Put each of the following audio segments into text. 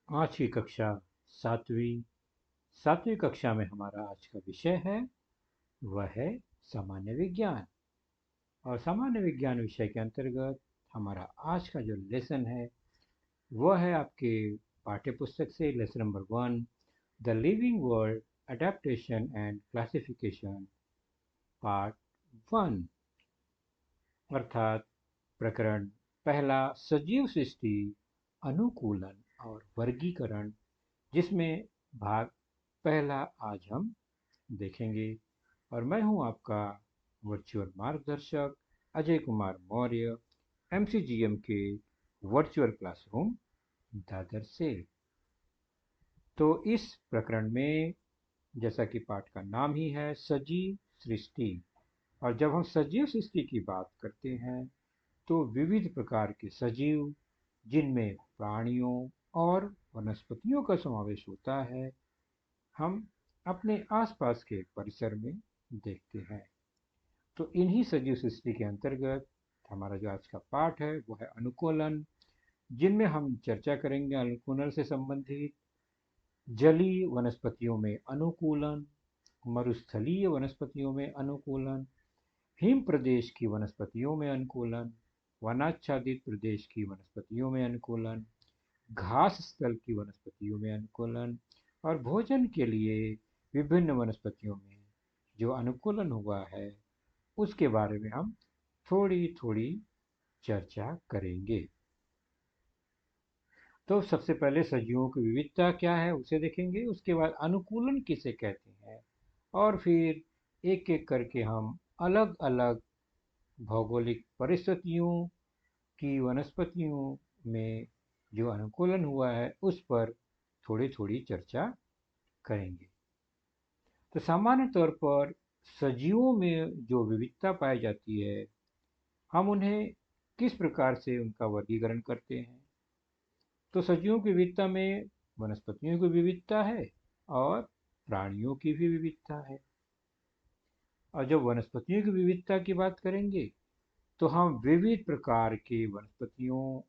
आज की कक्षा सातवीं सातवीं कक्षा में हमारा आज का विषय है वह है सामान्य विज्ञान। और सामान्य विज्ञान विषय के अंतर्गत हमारा आज का जो लेसन है वह है आपके पाठ्य पुस्तक से lesson number 1, the living world adaptation and classification, part 1, अर्थात प्रकरण पहला, सजीव सृष्टि, अनुकूलन और वर्गीकरण, जिसमें भाग पहला आज हम देखेंगे। और मैं हूं आपका वर्चुअल मार्गदर्शक अजय कुमार मौर्य, एमसीजीएम के वर्चुअल क्लासरूम दादर से। तो इस प्रकरण में, जैसा कि पाठ का नाम ही है, सजीव सृष्टि, और जब हम सजीव सृष्टि की बात करते हैं तो विविध प्रकार के सजीव, जिनमें प्राणियों और वनस्पतियों का समावेश होता है, हम अपने आसपास के परिसर में देखते हैं। तो इन्हीं सजीव सृष्टि के अंतर्गत हमारा जो आज का पाठ है वो है अनुकूलन, जिनमें हम चर्चा करेंगे अनुकूलन से संबंधित जलीय वनस्पतियों में अनुकूलन, मरुस्थलीय वनस्पतियों में अनुकूलन, हिम प्रदेश की वनस्पतियों में अनुकूलन, वनाच्छादित प्रदेश की वनस्पतियों में अनुकूलन, घास स्थल की वनस्पतियों में अनुकूलन, और भोजन के लिए विभिन्न वनस्पतियों में जो अनुकूलन हुआ है उसके बारे में हम थोड़ी थोड़ी चर्चा करेंगे। तो सबसे पहले सजीवों की विविधता क्या है उसे देखेंगे, उसके बाद अनुकूलन किसे कहते हैं, और फिर एक एक करके हम अलग अलग भौगोलिक परिस्थितियों की वनस्पतियों में जो अनुकूलन हुआ है उस पर थोड़ी थोड़ी चर्चा करेंगे। तो सामान्य तौर पर सजीवों में जो विविधता पाई जाती है, हम उन्हें किस प्रकार से उनका वर्गीकरण करते हैं। तो सजीवों की विविधता में वनस्पतियों की विविधता है और प्राणियों की भी विविधता है। और जब वनस्पतियों की विविधता की बात करेंगे तो हम विविध प्रकार के वनस्पतियों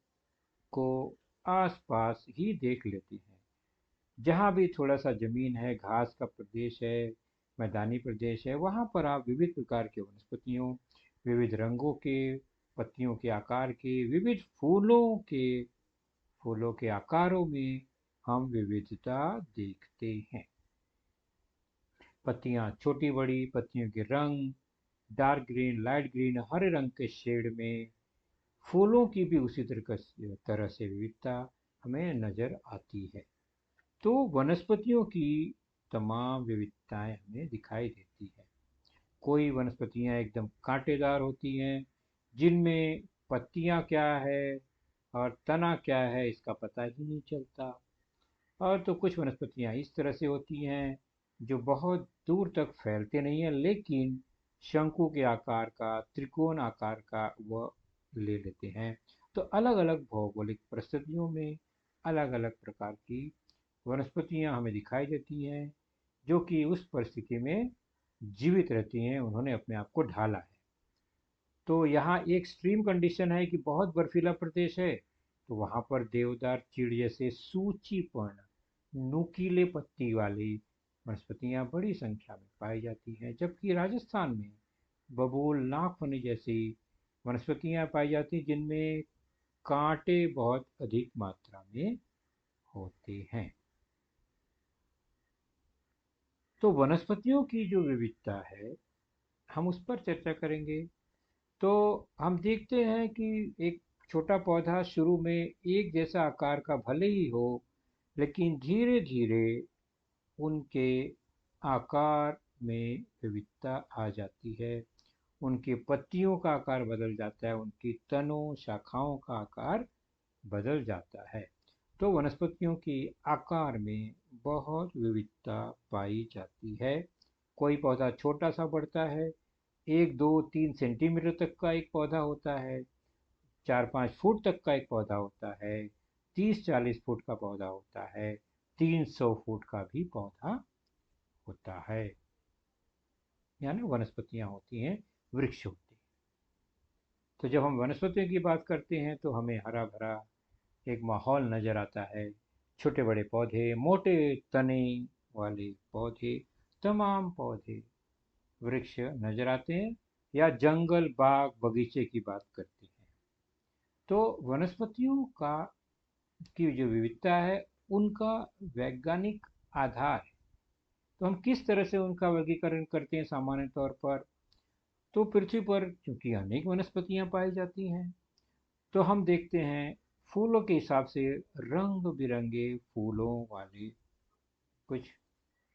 को आसपास ही देख लेते हैं। जहाँ भी थोड़ा सा जमीन है, घास का प्रदेश है, मैदानी प्रदेश है, वहाँ पर आप विविध प्रकार के वनस्पतियों, विविध रंगों के पत्तियों के आकार के, विविध फूलों के आकारों में हम विविधता देखते हैं। पत्तियां छोटी बड़ी, पत्तियों के रंग डार्क ग्रीन, लाइट ग्रीन, हरे रंग के शेड में, फूलों की भी उसी तरह से विविधता हमें नजर आती है। तो वनस्पतियों की तमाम विविधताएं हमें दिखाई देती है। कोई वनस्पतियां एकदम कांटेदार होती हैं, जिनमें पत्तियां क्या है और तना क्या है इसका पता ही नहीं चलता। और तो कुछ वनस्पतियां इस तरह से होती हैं जो बहुत दूर तक फैलते नहीं हैं, लेकिन शंकु के आकार का, त्रिकोण आकार का वह ले लेते हैं। तो अलग अलग भौगोलिक परिस्थितियों में अलग अलग प्रकार की वनस्पतियां हमें दिखाई देती हैं, जो कि उस परिस्थिति में जीवित रहती हैं, उन्होंने अपने आप को ढाला है। तो यहाँ एक एक्सट्रीम कंडीशन है कि बहुत बर्फीला प्रदेश है, तो वहाँ पर देवदार चीड़ जैसे सूचीपर्ण नुकीले पत्ती वाली वनस्पतियाँ बड़ी संख्या में पाई जाती हैं, जबकि राजस्थान में बबूल, नागफनी जैसी वनस्पतियाँ पाई जाती हैं जिनमें कांटे बहुत अधिक मात्रा में होते हैं। तो वनस्पतियों की जो विविधता है हम उस पर चर्चा करेंगे। तो हम देखते हैं कि एक छोटा पौधा शुरू में एक जैसा आकार का भले ही हो, लेकिन धीरे धीरे उनके आकार में विविधता आ जाती है। उनके पत्तियों का आकार बदल जाता है, उनकी तनों शाखाओं का आकार बदल जाता है। तो वनस्पतियों की आकार में बहुत विविधता पाई जाती है। कोई पौधा छोटा सा बढ़ता है, 1, 2, 3 सेंटीमीटर तक का एक पौधा होता है, 4, 5 फुट तक का एक पौधा होता है, 30, 40 फुट का पौधा होता है, 300 फुट का भी पौधा होता है। यानी वनस्पतियां होती हैं, वृक्ष होते हैं। तो जब हम वनस्पतियों की बात करते हैं तो हमें हरा भरा एक माहौल नजर आता है, छोटे बड़े पौधे, मोटे तने वाले पौधे, तमाम पौधे, वृक्ष नजर आते हैं, या जंगल, बाग, बगीचे की बात करते हैं। तो वनस्पतियों का की जो विविधता है, उनका वैज्ञानिक आधार है। तो हम किस तरह से उनका वर्गीकरण करते हैं सामान्य तौर पर? तो पृथ्वी पर चूंकि अनेक वनस्पतियां पाई जाती हैं, तो हम देखते हैं फूलों के हिसाब से रंग बिरंगे फूलों वाली कुछ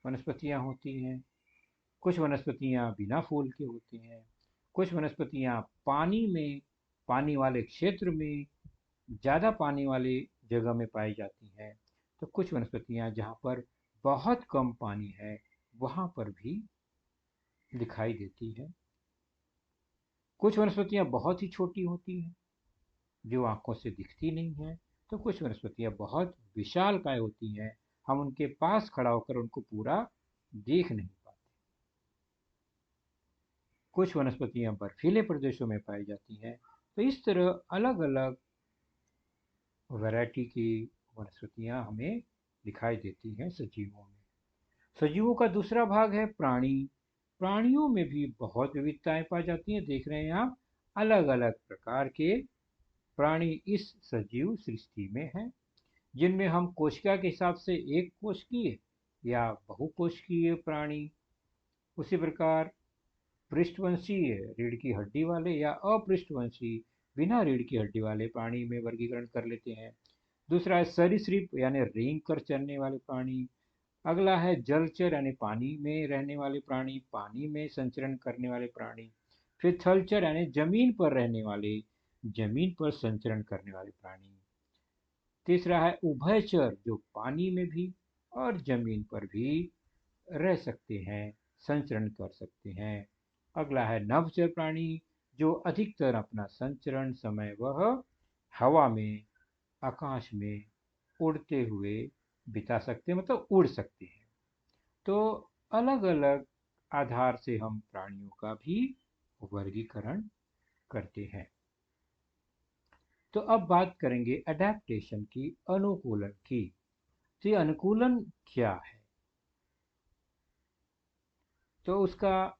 वनस्पतियां होती हैं। कुछ वनस्पतियां बिना फूल के होती हैं। कुछ वनस्पतियां पानी वाले क्षेत्र में, ज़्यादा पानी वाली जगह में पाई जाती हैं। तो कुछ वनस्पतियां जहाँ पर बहुत कम पानी है, वहाँ पर भी दिखाई देती है। कुछ वनस्पतियां बहुत ही छोटी होती हैं, जो आंखों से दिखती नहीं हैं। तो कुछ वनस्पतियां बहुत विशालकाय होती हैं, हम उनके पास खड़ा होकर उनको पूरा देख नहीं पाते। कुछ वनस्पतियां बर्फीले प्रदेशों में पाई जाती हैं। तो इस तरह अलग अलग वैरायटी की वनस्पतियां हमें दिखाई देती हैं सजीवों में। सजीवों का दूसरा भाग है प्राणी। प्राणियों में भी बहुत विविधताएं पाई जाती हैं। देख रहे हैं आप, अलग अलग प्रकार के प्राणी इस सजीव सृष्टि में हैं, जिनमें हम कोशिका के हिसाब से एक कोशिकीय या बहुकोशिकीय प्राणी, उसी प्रकार पृष्ठवंशीय रीढ़ की हड्डी वाले या अपृष्ठवंशी बिना रीढ़ की हड्डी वाले प्राणी में वर्गीकरण कर लेते हैं। दूसरा है सरीसृप यानी रेंग कर चलने वाले प्राणी। अगला है जलचर यानी पानी में रहने वाले प्राणी, पानी में संचरण करने वाले प्राणी। फिर थलचर यानी जमीन पर रहने वाले, जमीन पर संचरण करने वाले प्राणी। तीसरा है उभयचर, जो पानी में भी और जमीन पर भी रह सकते हैं, संचरण कर सकते हैं। अगला है नभचर प्राणी, जो अधिकतर अपना संचरण समय वह हवा में, आकाश में उड़ते हुए बिता सकते हैं, मतलब उड़ सकते हैं। तो अलग अलग आधार से हम प्राणियों का भी वर्गीकरण करते हैं। तो अब बात करेंगे अडेप्टेशन की, अनुकूलन की। तो ये अनुकूलन क्या है? तो उसका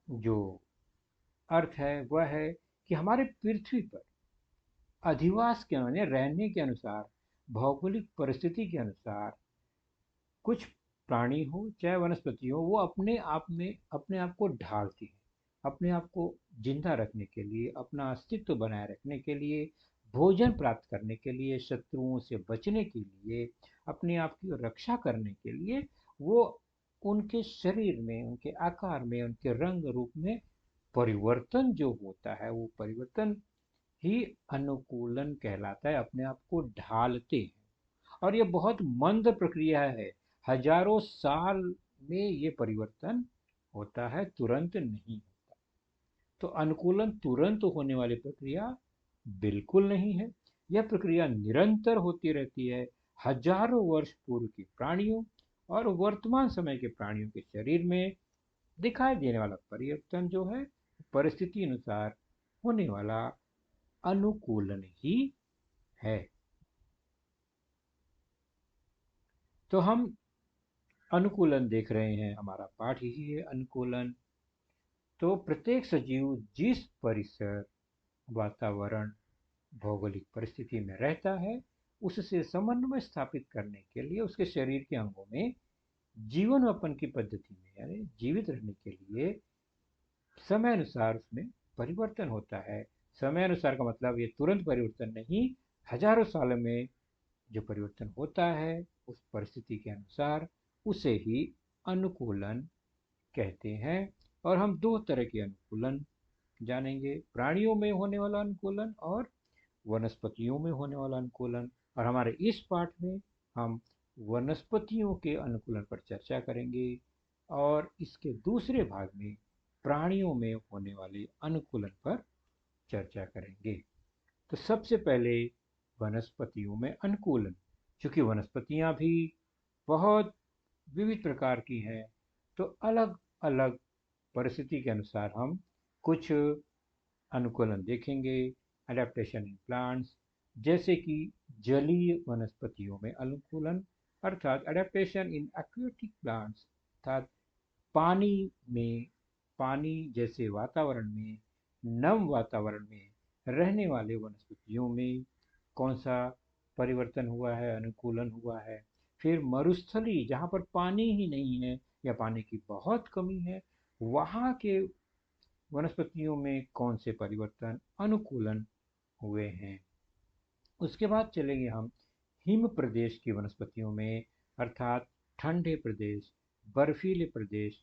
जो अर्थ है वह है कि हमारे पृथ्वी पर अधिवास के माने रहने के अनुसार, भौगोलिक परिस्थिति के अनुसार कुछ प्राणी हो चाहे वनस्पति हो, वो अपने आप को ढालती है, अपने आप को जिंदा रखने के लिए, अपना अस्तित्व बनाए रखने के लिए, भोजन प्राप्त करने के लिए, शत्रुओं से बचने के लिए, अपने आप की रक्षा करने के लिए, वो उनके शरीर में, उनके आकार में, उनके रंग रूप में परिवर्तन जो होता है, वो परिवर्तन ही अनुकूलन कहलाता है। अपने आप को ढालते हैं, और ये बहुत मंद प्रक्रिया है। हजारों साल में ये परिवर्तन होता है, तुरंत नहीं होता। तो अनुकूलन तुरंत होने वाली प्रक्रिया बिल्कुल नहीं है। यह प्रक्रिया निरंतर होती रहती है। हजारों वर्ष पूर्व के प्राणियों और वर्तमान समय के प्राणियों के शरीर में दिखाई देने वाला परिवर्तन जो है, परिस्थिति अनुसार होने वाला अनुकूलन ही है। तो हम अनुकूलन देख रहे हैं, हमारा पाठ ही है अनुकूलन। तो प्रत्येक सजीव जिस परिसर, वातावरण, भौगोलिक परिस्थिति में रहता है, उससे समन्वय स्थापित करने के लिए उसके शरीर के अंगों में जीवनयापन की पद्धति में, यानी जीवित रहने के लिए समय अनुसार उसमें परिवर्तन होता है। समय अनुसार का मतलब ये तुरंत परिवर्तन नहीं, हजारों सालों में जो परिवर्तन होता है उस परिस्थिति के अनुसार, उसे ही अनुकूलन कहते हैं। और हम दो तरह के अनुकूलन जानेंगे, प्राणियों में होने वाला अनुकूलन और वनस्पतियों में होने वाला अनुकूलन। और हमारे इस पाठ में हम वनस्पतियों के अनुकूलन पर चर्चा करेंगे, और इसके दूसरे भाग में प्राणियों में होने वाले अनुकूलन पर चर्चा करेंगे। तो सबसे पहले वनस्पतियों में अनुकूलन। चूंकि वनस्पतियां भी बहुत विविध प्रकार की हैं, तो अलग अलग परिस्थिति के अनुसार हम कुछ अनुकूलन देखेंगे। अडेप्टेशन इन प्लांट्स, जैसे कि जलीय वनस्पतियों में अनुकूलन अर्थात एडेप्टेशन इन एक्वेटिक प्लांट्स, अर्थात पानी में, पानी जैसे वातावरण में, नम वातावरण में रहने वाले वनस्पतियों में कौन सा परिवर्तन हुआ है, अनुकूलन हुआ है। फिर मरुस्थली जहाँ पर पानी ही नहीं है या पानी की बहुत कमी है, वहाँ के वनस्पतियों में कौन से परिवर्तन, अनुकूलन हुए हैं। उसके बाद चलेंगे हम हिम प्रदेश की वनस्पतियों में, अर्थात ठंडे प्रदेश, बर्फीले प्रदेश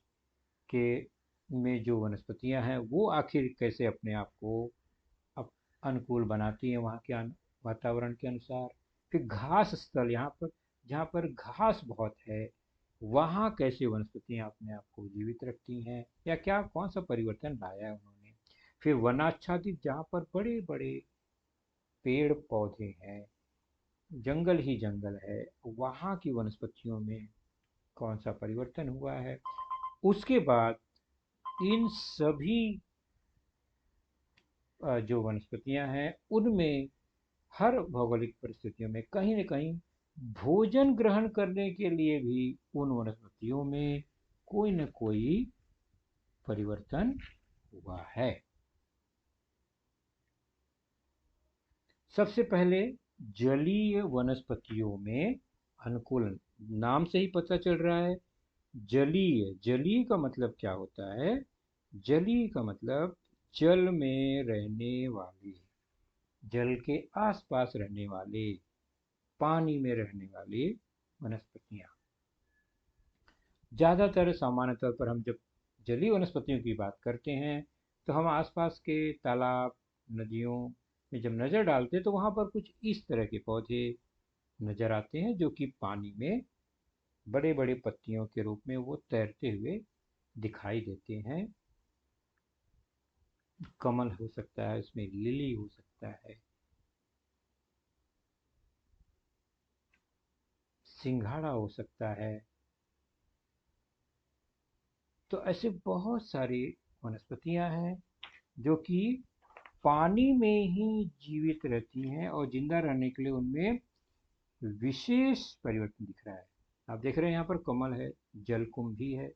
के में जो वनस्पतियां हैं वो आखिर कैसे अपने आप को अनुकूल बनाती हैं वहाँ के वातावरण के अनुसार। फिर घास स्थल, यहाँ पर जहाँ पर घास बहुत है, वहाँ कैसे वनस्पतियाँ अपने आप को जीवित रखती हैं या क्या कौन सा परिवर्तन लाया है उन्होंने। फिर वनाच्छादित, जहाँ पर बड़े बड़े पेड़ पौधे हैं, जंगल ही जंगल है, वहाँ की वनस्पतियों में कौन सा परिवर्तन हुआ है। उसके बाद इन सभी जो वनस्पतियां हैं उनमें हर भौगोलिक परिस्थितियों में कहीं न कहीं भोजन ग्रहण करने के लिए भी उन वनस्पतियों में कोई न कोई परिवर्तन हुआ है। सबसे पहले जलीय वनस्पतियों में अनुकूलन, नाम से ही पता चल रहा है जलीय। जलीय का मतलब क्या होता है? जलीय का मतलब जल में रहने वाली, जल के आसपास रहने वाले, पानी में रहने वाली वनस्पतियां। ज़्यादातर सामान्य तौर पर हम जब जलीय वनस्पतियों की बात करते हैं तो हम आसपास के तालाब, नदियों में जब नज़र डालते हैं तो वहाँ पर कुछ इस तरह के पौधे नज़र आते हैं जो कि पानी में बड़े बड़े पत्तियों के रूप में वो तैरते हुए दिखाई देते हैं। कमल हो सकता है, उसमें लिली हो सकता है, सिंघाड़ा हो सकता है। तो ऐसे बहुत सारी वनस्पतियां हैं जो कि पानी में ही जीवित रहती हैं और जिंदा रहने के लिए उनमें विशेष परिवर्तन दिख रहा है। आप देख रहे हैं यहाँ पर कमल है, जलकुंभी है।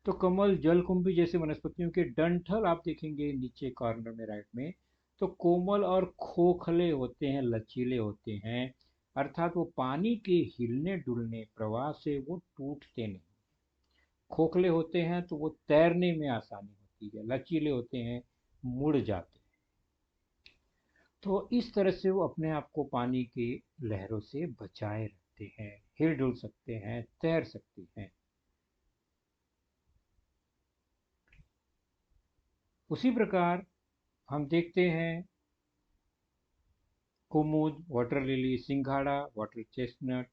तो कमल, जलकुंभी जैसे वनस्पतियों के डंठल आप देखेंगे नीचे कॉर्नर में राइट में, तो कोमल और खोखले होते हैं, लचीले होते हैं, अर्थात वो पानी के हिलने डुलने प्रवाह से वो टूटते नहीं। खोखले होते हैं तो वो तैरने में आसानी होती है, लचीले होते हैं, मुड़ जाते हैं। तो इस तरह से वो अपने आप को पानी की लहरों से बचाए रखते हैं, हिल डुल सकते हैं, तैर सकते हैं। उसी प्रकार हम देखते हैं कुमुद, वाटर लिली, सिंघाड़ा, वाटर चेस्टनट।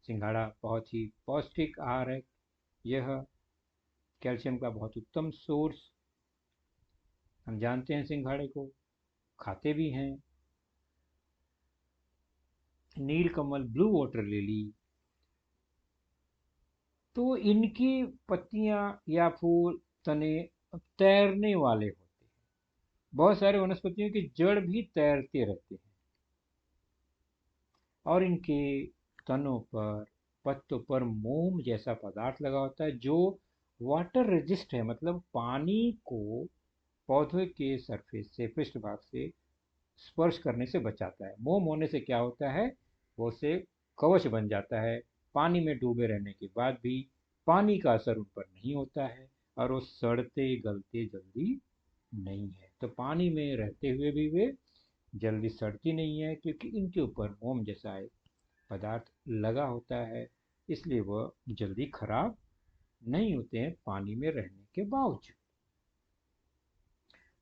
सिंघाड़ा बहुत ही पौष्टिक आहार है, यह कैल्शियम का बहुत उत्तम सोर्स, हम जानते हैं सिंघाड़े को, खाते भी हैं। नीलकमल, ब्लू वाटर लिली, तो इनकी पत्तियां या फूल, तने तैरने वाले होते हैं। बहुत सारे वनस्पतियों की जड़ भी तैरते रहते हैं और इनके तनों पर, पत्तों पर मोम जैसा पदार्थ लगा होता है जो वाटर रेजिस्ट है, मतलब पानी को पौधे के सरफेस से, पृष्ठभाग से स्पर्श करने से बचाता है। मोम होने से क्या होता है, वो से कवच बन जाता है। पानी में डूबे रहने के बाद भी पानी का असर उन पर नहीं होता है और वो सड़ते गलते जल्दी नहीं है। तो पानी में रहते हुए भी वे जल्दी सड़ती नहीं है क्योंकि इनके ऊपर मोम जैसा एक पदार्थ लगा होता है, इसलिए वह जल्दी खराब नहीं होते हैं पानी में रहने के बावजूद।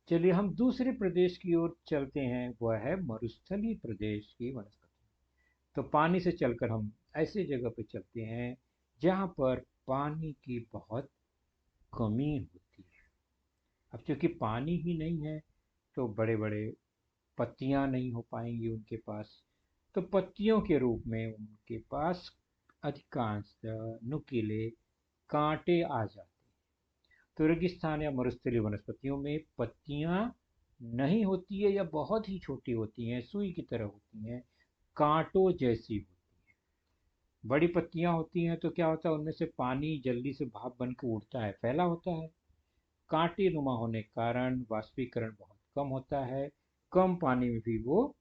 चलिए हम दूसरे प्रदेश की ओर चलते हैं, वह है मरुस्थलीय प्रदेश की वनस्पति। तो पानी से चलकर हम ऐसी जगह पर चलते हैं जहाँ पर पानी की बहुत कमी होती है। अब क्योंकि पानी ही नहीं है तो बड़े बड़े पत्तियां नहीं हो पाएंगी उनके पास, तो पत्तियों के रूप में उनके पास अधिकांशतः नुकीले कांटे आ जाते हैं। तो रेगिस्तान या मरुस्थलीय वनस्पतियों में पत्तियां नहीं होती है या बहुत ही छोटी होती हैं, सुई की तरह होती हैं, कांटों जैसी होती हैं। बड़ी पत्तियां होती हैं तो क्या होता है, उनमें से पानी जल्दी से भाप बन के उड़ता है, फैला होता है। कांटे नुमा होने के कारण वाष्पीकरण बहुत कम होता है, कम पानी में भी वो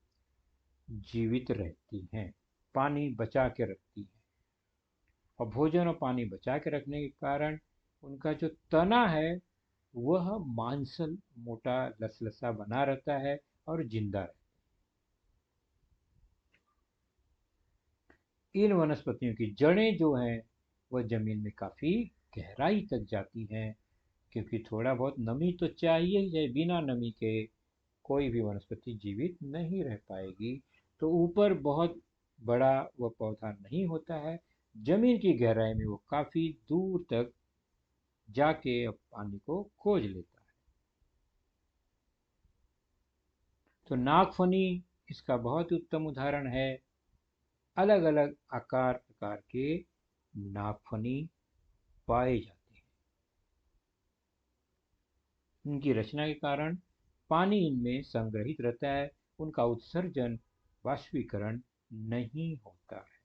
जीवित रहती हैं, पानी बचा के रखती हैं। और भोजन और पानी बचा के रखने के कारण उनका जो तना है वह मांसल मोटा लसलसा बना रहता है और जिंदा रहता है। इन वनस्पतियों की जड़ें जो हैं वह जमीन में काफी गहराई तक जाती हैं, क्योंकि थोड़ा बहुत नमी तो चाहिए ही है, बिना नमी के कोई भी वनस्पति जीवित नहीं रह पाएगी। तो ऊपर बहुत बड़ा वह पौधा नहीं होता है, जमीन की गहराई में वो काफी दूर तक जाके पानी को खोज लेता है। तो नागफनी इसका बहुत उत्तम उदाहरण है। अलग अलग आकार प्रकार के नागफनी पाए जाते हैं। उनकी रचना के कारण पानी इनमें संग्रहित रहता है, उनका उत्सर्जन वाष्पीकरण नहीं होता है।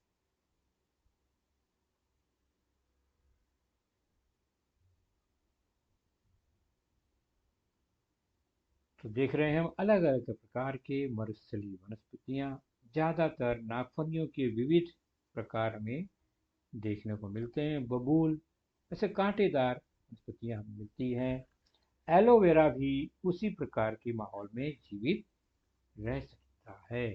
तो देख रहे हैं हम अलग अलग प्रकार के मरुस्थलीय वनस्पतियां ज्यादातर नागफनियों के विविध प्रकार में देखने को मिलते हैं। बबूल ऐसे कांटेदार वनस्पतियां हमें मिलती हैं। एलोवेरा भी उसी प्रकार के माहौल में जीवित रह सकता है।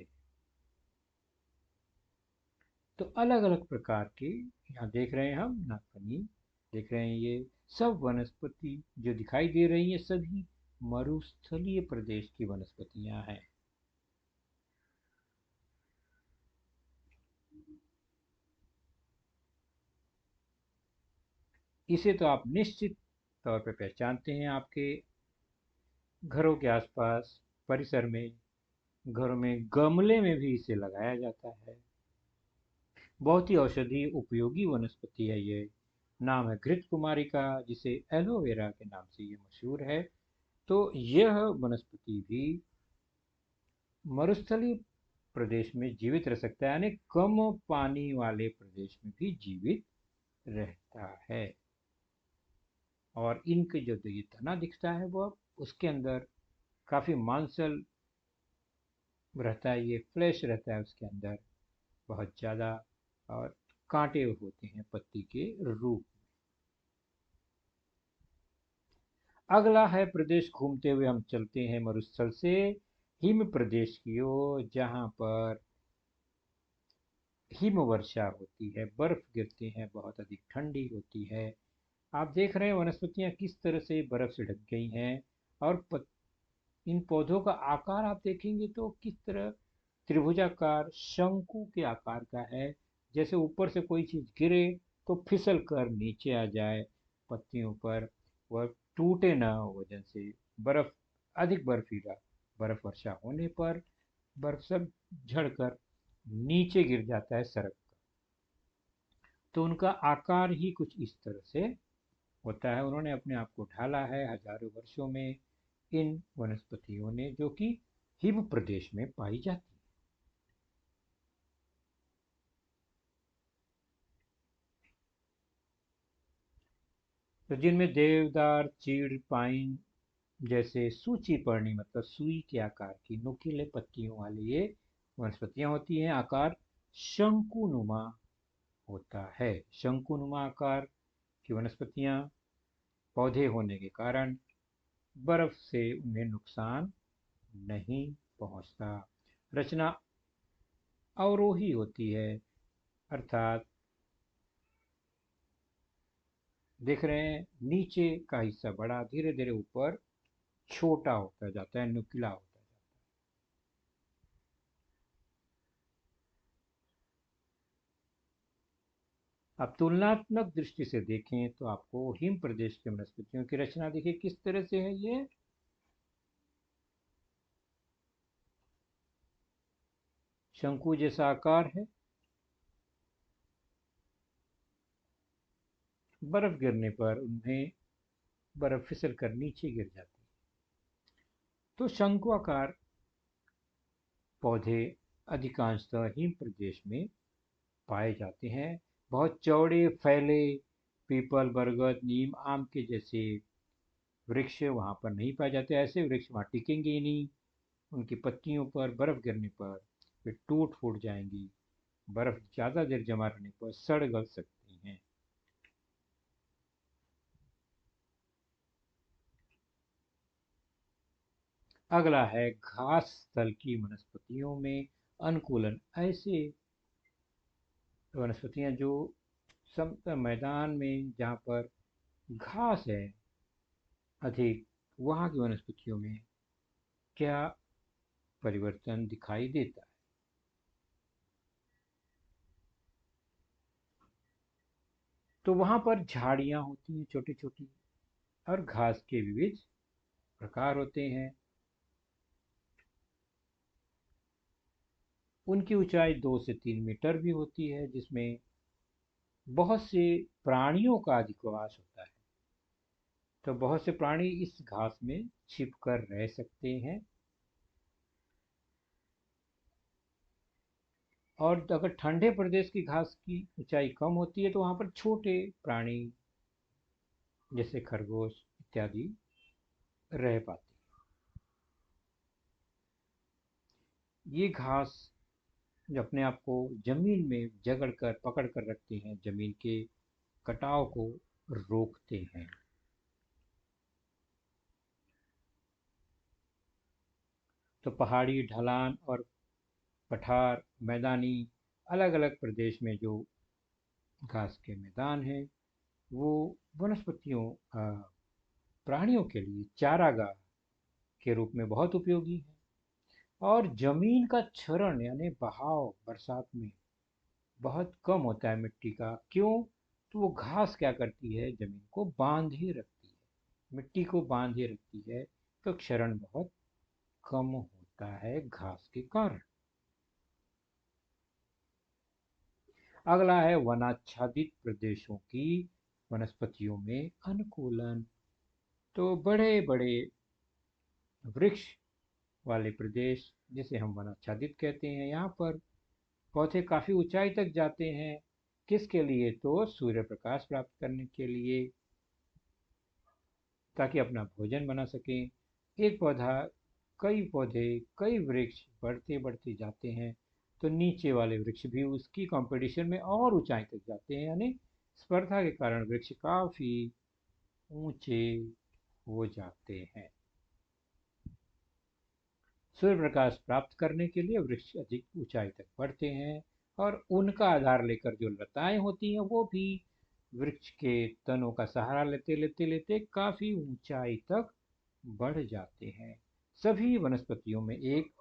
तो अलग अलग प्रकार के यहाँ देख रहे हैं हम नागफनी, देख रहे हैं ये सब वनस्पति जो दिखाई दे रही है सभी मरुस्थलीय प्रदेश की वनस्पतियां हैं। इसे तो आप निश्चित तौर पे पहचानते हैं, आपके घरों के आसपास परिसर में, घरों में गमले में भी इसे लगाया जाता है। बहुत ही औषधीय उपयोगी वनस्पति है ये। नाम है घृत कुमारी का, जिसे एलोवेरा के नाम से ये मशहूर है। तो यह वनस्पति भी मरुस्थलीय प्रदेश में जीवित रह सकता है, यानी कम पानी वाले प्रदेश में भी जीवित रहता है। और इनके जो ये तना दिखता है वो उसके अंदर काफी मांसल रहता है, ये फ्लैश रहता है उसके अंदर बहुत ज्यादा, और कांटे होते हैं पत्ती के रूप। अगला है प्रदेश, घूमते हुए हम चलते हैं मरुस्थल से हिम प्रदेश की ओर, जहाँ पर हिम वर्षा होती है, बर्फ गिरती है, बहुत अधिक ठंडी होती है। आप देख रहे हैं वनस्पतियां किस तरह से बर्फ से ढक गई हैं। और इन पौधों का आकार आप देखेंगे तो किस तरह त्रिभुजाकार शंकु के आकार का है, जैसे ऊपर से कोई चीज गिरे तो फिसल कर नीचे आ जाए पत्तियों पर, वह टूटे ना वजन से। बर्फ, अधिक बर्फीला बर्फ वर्षा होने पर बर्फ सब झड़कर नीचे गिर जाता है सड़क पर। तो उनका आकार ही कुछ इस तरह से होता है। उन्होंने अपने आप को ढाला है हजारों वर्षों में इन वनस्पतियों ने, जो कि हिम प्रदेश में पाई जाती है। तो जिनमें देवदार, चीड़, पाइन जैसे सूचीपर्णी मतलब सुई के आकार की नुकीले पत्तियों वाली ये वनस्पतियां होती हैं। आकार शंकुनुमा होता है। शंकुनुमा आकार की वनस्पतियां पौधे होने के कारण बर्फ से उन्हें नुकसान नहीं पहुंचता। रचना अवरोही होती है, अर्थात देख रहे हैं नीचे का हिस्सा बड़ा, धीरे धीरे ऊपर छोटा होता जाता है, नुकीला होता जाता है। अब तुलनात्मक दृष्टि से देखें तो आपको हिम प्रदेश के वनस्पतियों की रचना देखिए किस तरह से है। ये शंकु जैसा आकार है, बर्फ गिरने पर उन्हें बर्फ फिसल कर नीचे गिर जाती है। तो शंक्वाकार पौधे अधिकांशतः हिम प्रदेश में पाए जाते हैं। बहुत चौड़े फैले पीपल, बरगद, नीम, आम के जैसे वृक्ष वहाँ पर नहीं पाए जाते। ऐसे वृक्ष वहाँ टिकेंगे ही नहीं। उनकी पत्तियों पर बर्फ गिरने पर वे टूट फूट जाएंगी। बर्फ ज़्यादा देर जमा रहने पर सड़ गल सकती हैं। अगला है घास स्थल की वनस्पतियों में अनुकूलन। ऐसे वनस्पतियां जो समतल मैदान में जहाँ पर घास है अधिक, वहाँ की वनस्पतियों में क्या परिवर्तन दिखाई देता है? तो वहाँ पर झाड़ियाँ होती हैं छोटी छोटी, और घास के विविध प्रकार होते हैं। उनकी ऊंचाई 2 से 3 मीटर भी होती है, जिसमें बहुत से प्राणियों का अधिवास होता है। तो बहुत से प्राणी इस घास में छिपकर रह सकते हैं। और अगर ठंडे प्रदेश की घास की ऊंचाई कम होती है तो वहाँ पर छोटे प्राणी जैसे खरगोश इत्यादि रह पाते हैं। ये घास जो अपने आप को जमीन में जकड़ कर पकड़ कर रखते हैं, जमीन के कटाव को रोकते हैं। तो पहाड़ी ढलान और पठार मैदानी अलग अलग प्रदेश में जो घास के मैदान हैं वो वनस्पतियों प्राणियों के लिए चारागाह के रूप में बहुत उपयोगी है। और जमीन का क्षरण यानी बहाव बरसात में बहुत कम होता है मिट्टी का। क्यों? तो वो घास क्या करती है, जमीन को बांधे रखती है, मिट्टी को बांधे रखती है। तो क्षरण बहुत कम होता है घास के कारण। अगला है वनाच्छादित प्रदेशों की वनस्पतियों में अनुकूलन। तो बड़े बड़े वृक्ष वाले प्रदेश जिसे हम वनाच्छादित कहते हैं, यहाँ पर पौधे काफ़ी ऊंचाई तक जाते हैं। किसके लिए? तो सूर्य प्रकाश प्राप्त करने के लिए, ताकि अपना भोजन बना सकें। एक पौधा, कई पौधे, कई वृक्ष बढ़ते बढ़ते जाते हैं तो नीचे वाले वृक्ष भी उसकी कंपटीशन में और ऊंचाई तक जाते हैं, यानी स्पर्धा के कारण वृक्ष काफ़ी ऊंचे हो जाते हैं। सूर्य प्रकाश प्राप्त करने के लिए वृक्ष अधिक ऊंचाई तक बढ़ते हैं, और उनका आधार लेकर जो लताएं होती हैं वो भी वृक्ष के तनों का सहारा लेते लेते लेते काफी ऊंचाई तक बढ़ जाते हैं। सभी वनस्पतियों में एक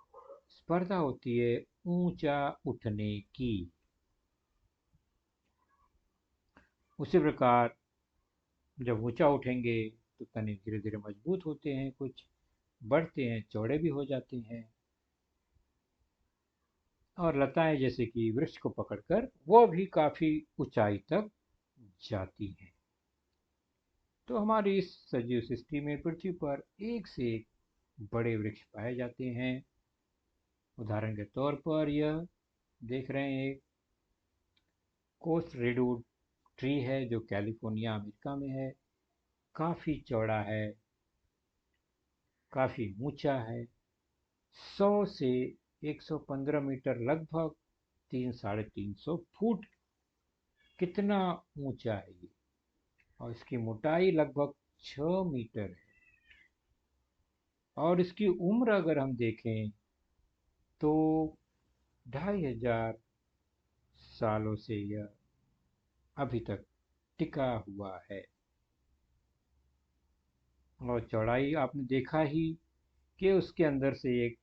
स्पर्धा होती है ऊंचा उठने की। उसी प्रकार जब ऊंचा उठेंगे तो तने धीरे धीरे मजबूत होते हैं, कुछ बढ़ते हैं, चौड़े भी हो जाते हैं। और लताएं जैसे कि वृक्ष को पकड़कर वो भी काफी ऊंचाई तक जाती हैं। तो हमारी इस सजीव सृष्टि में पृथ्वी पर एक से एक बड़े वृक्ष पाए जाते हैं। उदाहरण के तौर पर यह देख रहे हैं, एक कोस्ट रेडवुड ट्री है जो कैलिफोर्निया अमेरिका में है। काफी चौड़ा है, काफी ऊंचा है। 100 से 115 मीटर, लगभग 300 साढ़े 300 फुट। कितना ऊंचा है ये! और इसकी मोटाई लगभग 6 मीटर है। और इसकी उम्र अगर हम देखें तो 2500 सालों से यह अभी तक टिका हुआ है। और चौड़ाई आपने देखा ही कि उसके अंदर से एक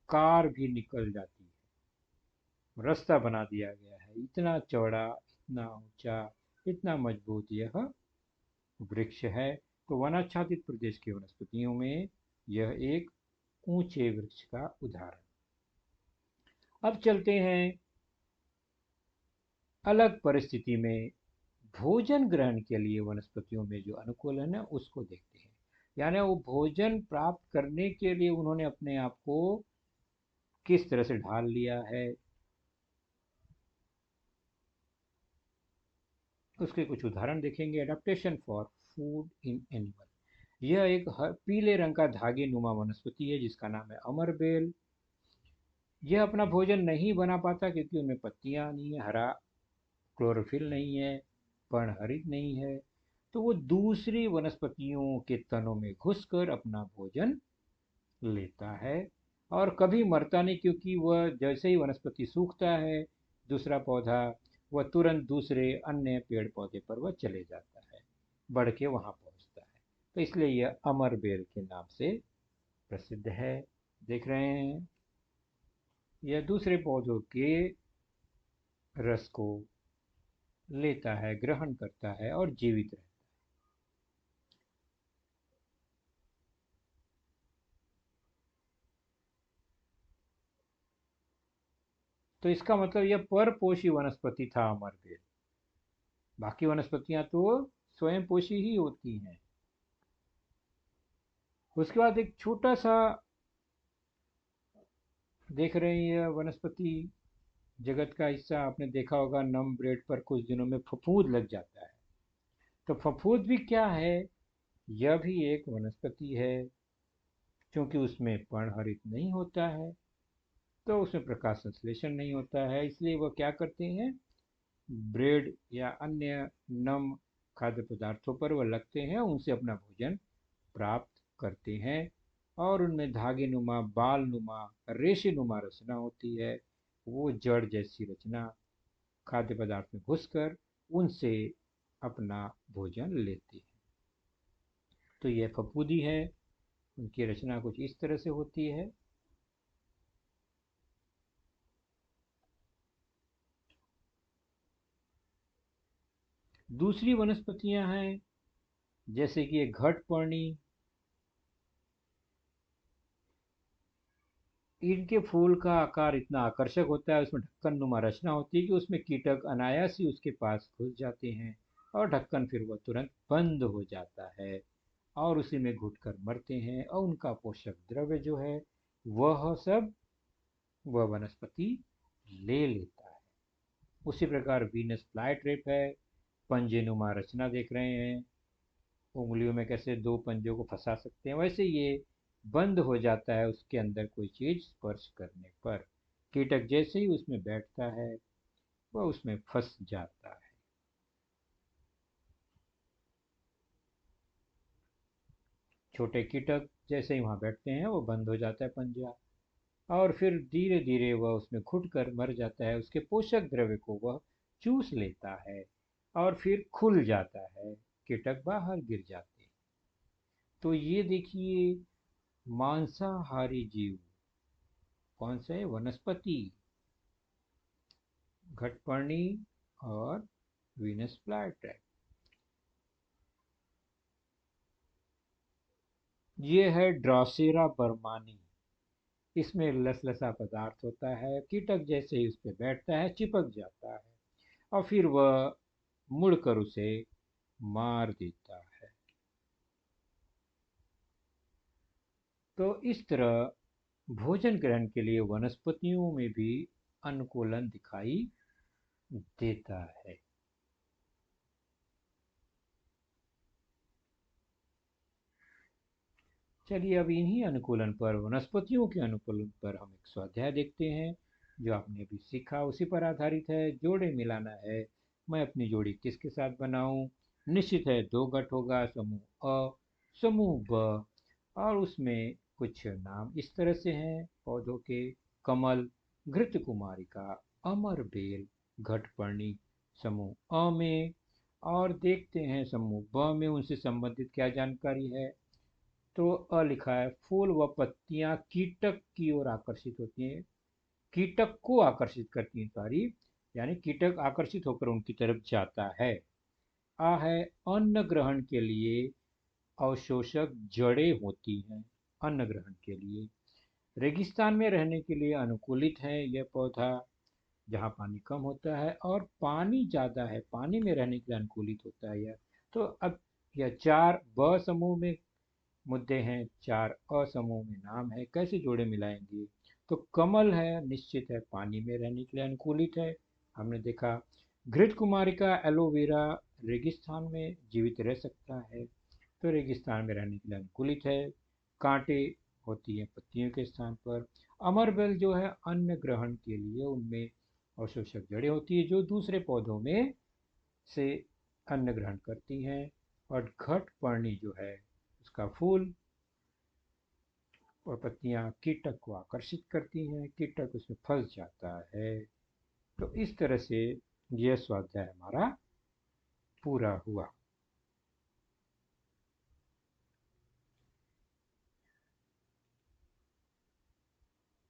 कार भी निकल जाती है, रास्ता बना दिया गया है। इतना चौड़ा, इतना ऊंचा, इतना मजबूत यह वृक्ष है। तो वनाच्छादित प्रदेश की वनस्पतियों में यह एक ऊंचे वृक्ष का उदाहरण। अब चलते हैं अलग परिस्थिति में भोजन ग्रहण के लिए वनस्पतियों में जो अनुकूलन है उसको देखते हैं। यानी वो भोजन प्राप्त करने के लिए उन्होंने अपने आप को किस तरह से ढाल लिया है, उसके कुछ उदाहरण देखेंगे। Adaptation for food in animal, यह एक पीले रंग का धागे नुमा वनस्पति है जिसका नाम है अमरबेल। यह अपना भोजन नहीं बना पाता क्योंकि उनमें पत्तियां नहीं है, हरा क्लोरोफिल नहीं है, पर्णहरित नहीं है। तो वो दूसरी वनस्पतियों के तनों में घुसकर अपना भोजन लेता है और कभी मरता नहीं, क्योंकि वह जैसे ही वनस्पति सूखता है, दूसरा पौधा, वह तुरंत दूसरे अन्य पेड़ पौधे पर वह चले जाता है, बढ़ के वहां पहुंचता है। तो इसलिए यह अमर बेल के नाम से प्रसिद्ध है। देख रहे हैं, यह दूसरे पौधों के रस को लेता है, ग्रहण करता है और जीवित रहता है। तो इसका मतलब यह परपोषी वनस्पति था अमरबेल। बाकी वनस्पतियां तो स्वयं पोषी ही होती हैं। उसके बाद एक छोटा सा देख रहे हैं, यह वनस्पति जगत का हिस्सा आपने देखा होगा, नम ब्रेड पर कुछ दिनों में फफूंद लग जाता है। तो फफूंद भी क्या है? यह भी एक वनस्पति है। क्योंकि उसमें पर्णहरित नहीं होता है, तो उसमें प्रकाश संश्लेषण नहीं होता है, इसलिए वह क्या करते हैं, ब्रेड या अन्य नम खाद्य पदार्थों पर वह लगते हैं, उनसे अपना भोजन प्राप्त करते हैं। और उनमें धागे नुमा, बाल नुमा, रेशे नुमा रचना होती है। वो जड़ जैसी रचना खाद्य पदार्थ में घुसकर उनसे अपना भोजन लेते हैं। तो यह फफूदी है, उनकी रचना कुछ इस तरह से होती है। दूसरी वनस्पतियां हैं जैसे कि ये घटपर्णी, इनके फूल का आकार इतना आकर्षक होता है, उसमें ढक्कन नुमा रचना होती है कि उसमें कीटक अनायास ही उसके पास घुस जाते हैं और ढक्कन फिर वह तुरंत बंद हो जाता है और उसी में घुटकर मरते हैं और उनका पोषक द्रव्य जो है वह सब वह वनस्पति ले लेता है। उसी प्रकार वीनस फ्लाईट्रिप है, पंजेनुमा रचना देख रहे हैं, उंगलियों में कैसे दो पंजों को फंसा सकते हैं, वैसे ये बंद हो जाता है उसके अंदर कोई चीज स्पर्श करने पर। कीटक जैसे ही उसमें बैठता है वह उसमें फंस जाता है। छोटे कीटक जैसे ही वहां बैठते हैं वो बंद हो जाता है पंजा, और फिर धीरे धीरे वह उसमें घुट कर मर जाता है, उसके पोषक द्रव्य को वह चूस लेता है और फिर खुल जाता है, कीटक बाहर गिर जाते हैं। तो ये देखिए, मांसाहारी जीव कौन से है? वनस्पति, घटपर्णी और वीनस फ्लाईट्रैप। ये है ड्रॉसेरा बर्मानी। इसमें लसलसा पदार्थ होता है, कीटक जैसे ही उस पर बैठता है चिपक जाता है और फिर वह मुड़कर उसे मार देता है। तो इस तरह भोजन ग्रहण के लिए वनस्पतियों में भी अनुकूलन दिखाई देता है। चलिए अब इन्हीं अनुकूलन पर, वनस्पतियों के अनुकूलन पर हम एक स्वाध्याय देखते हैं जो आपने अभी सीखा, उसी पर आधारित है। जोड़े मिलाना है, मैं अपनी जोड़ी किसके साथ बनाऊं? निश्चित है दो गठ होगा, समूह अ, समूह ब, और उसमें कुछ नाम इस तरह से हैं पौधों के: कमल, घृत कुमारिका, अमर बेल, घटपर्णी समूह अ में। और देखते हैं समूह ब में उनसे संबंधित क्या जानकारी है। तो अ लिखा है, फूल व पत्तियां कीटक की ओर आकर्षित होती हैं, कीटक को आकर्षित करती हैं, सॉरी, यानी कीटक आकर्षित होकर उनकी तरफ जाता है। आ है, अन्न ग्रहण के लिए अवशोषक जड़ें होती हैं, अन्न ग्रहण के लिए। रेगिस्तान में रहने के लिए अनुकूलित है यह पौधा, जहाँ पानी कम होता है, और पानी ज़्यादा है, पानी में रहने के लिए अनुकूलित होता है यह। तो अब यह चार ब समूह में मुद्दे हैं, 4 असमों में नाम है, कैसे जोड़े मिलाएंगे? तो कमल है, निश्चित है, पानी में रहने के लिए अनुकूलित है, हमने देखा। घृत कुमारिका एलोवेरा रेगिस्तान में जीवित रह सकता है, तो रेगिस्तान में रहने के लिए अनुकूलित है। कांटे होती हैं पत्तियों के स्थान पर। अमरबेल जो है अन्न ग्रहण के लिए, उनमें अवशोषक जड़ें होती है जो दूसरे पौधों में से अन्न ग्रहण करती हैं। और घटपर्णी जो है उसका फूल और पत्तियां कीटक को आकर्षित करती हैं, कीटक उसमें फंस जाता है। तो इस तरह से यह स्वाध्याय हमारा पूरा हुआ।